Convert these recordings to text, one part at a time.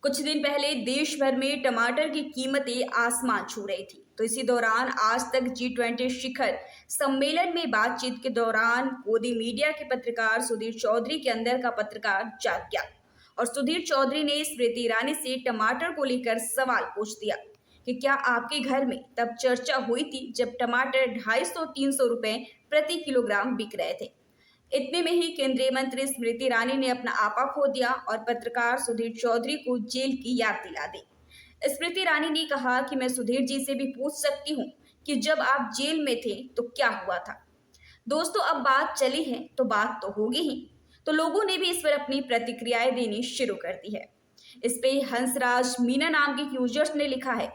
कुछ दिन पहले देश भर में टमाटर की कीमतें आसमान छू रही थी। तो इसी दौरान आज तक G20 शिखर सम्मेलन में बातचीत के दौरान गोदी मीडिया के पत्रकार सुधीर चौधरी के अंदर का पत्रकार जाग गया और सुधीर चौधरी ने स्मृति ईरानी से टमाटर को लेकर सवाल पूछ दिया कि क्या आपके घर में तब चर्चा हुई थी जब टमाटर 250-300 रुपए प्रति किलोग्राम बिक रहे थे। इतने में ही केंद्रीय मंत्री स्मृति ईरानी ने अपना आपा खो दिया और पत्रकार सुधीर चौधरी को जेल की याद दिला दी। स्मृति ईरानी ने कहा कि मैं सुधीर जी से भी पूछ सकती हूँ कि जब आप जेल में थे तो क्या हुआ था। दोस्तों, अब बात चली है तो बात तो होगी ही। तो लोगों ने भी इस पर अपनी प्रतिक्रियाएं देनी शुरू कर दी है। इस पे हंसराज मीना नाम के यूजर्स ने लिखा है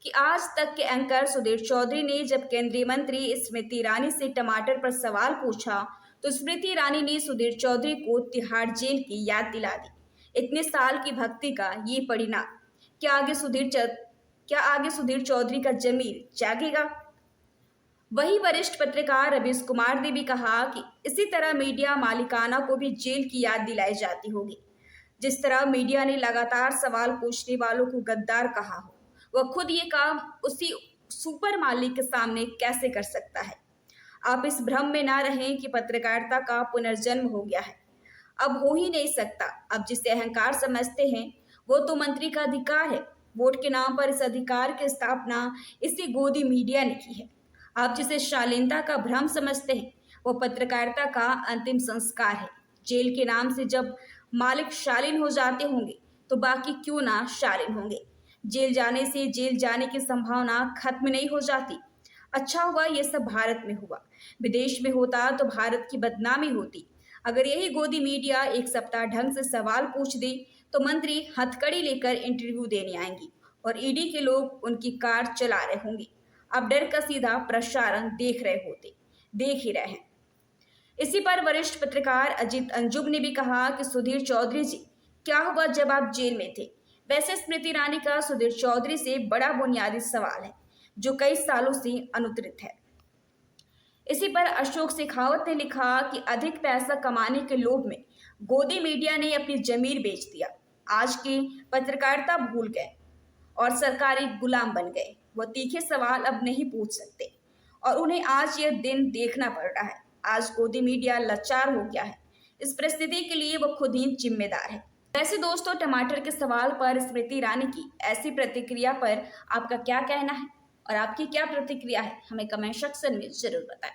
कि आज तक के एंकर सुधीर चौधरी ने जब केंद्रीय मंत्री स्मृति ईरानी से टमाटर पर सवाल पूछा तो स्मृति ईरानी ने सुधीर चौधरी को तिहाड़ जेल की याद दिला दी। इतने साल की भक्ति का ये परिणाम, क्या आगे सुधीर चौधरी का जमीर जागेगा। वही वरिष्ठ पत्रकार रवीश कुमार ने भी कहा कि इसी तरह मीडिया मालिकाना को भी जेल की याद दिलाई जाती होगी। जिस तरह मीडिया ने लगातार सवाल पूछने वालों को गद्दार कहा हो, वह खुद ये काम उसी सुपर मालिक के सामने कैसे कर सकता है। आप इस भ्रम में ना रहें कि पत्रकारिता का पुनर्जन्म हो गया है। अब हो ही नहीं सकता। अब जिसे अहंकार समझते हैं वो तो मंत्री का अधिकार है। वोट के नाम पर इस अधिकार की स्थापना इसी गोदी मीडिया ने की है। आप जिसे शालीनता का भ्रम समझते हैं वो पत्रकारिता का अंतिम संस्कार है। जेल के नाम से जब मालिक शालीन हो जाते होंगे तो बाकी क्यों ना शालीन होंगे। जेल जाने से जेल जाने की संभावना खत्म नहीं हो जाती। अच्छा हुआ ये सब भारत में हुआ, विदेश में होता तो भारत की बदनामी होती। अगर यही गोदी मीडिया एक सप्ताह ढंग से सवाल पूछ दे तो मंत्री हथकड़ी लेकर इंटरव्यू देने आएंगी और ईडी के लोग उनकी कार चला रहे होंगे। अब डर का सीधा प्रसारण देख ही रहे हैं। इसी पर वरिष्ठ पत्रकार अजीत अंजुम ने भी कहा कि सुधीर चौधरी जी, क्या हुआ जब आप जेल में थे। वैसे स्मृति ईरानी का सुधीर चौधरी से बड़ा बुनियादी सवाल है जो कई सालों से अनुत्तरित है। इसी पर अशोक शेखावत ने लिखा कि अधिक पैसा कमाने के लोभ में गोदी मीडिया ने अपनी जमीर बेच दिया। आज की पत्रकारिता भूल गए और सरकारी गुलाम बन गए। वो तीखे सवाल अब नहीं पूछ सकते और उन्हें आज यह दिन देखना पड़ रहा है। आज गोदी मीडिया लाचार हो गया है। इस परिस्थिति के लिए वो खुद ही जिम्मेदार है। वैसे दोस्तों, टमाटर के सवाल पर स्मृति ईरानी की ऐसी प्रतिक्रिया पर आपका क्या कहना है और आपकी क्या प्रतिक्रिया है, हमें कमेंट सेक्शन में जरूर बताएं।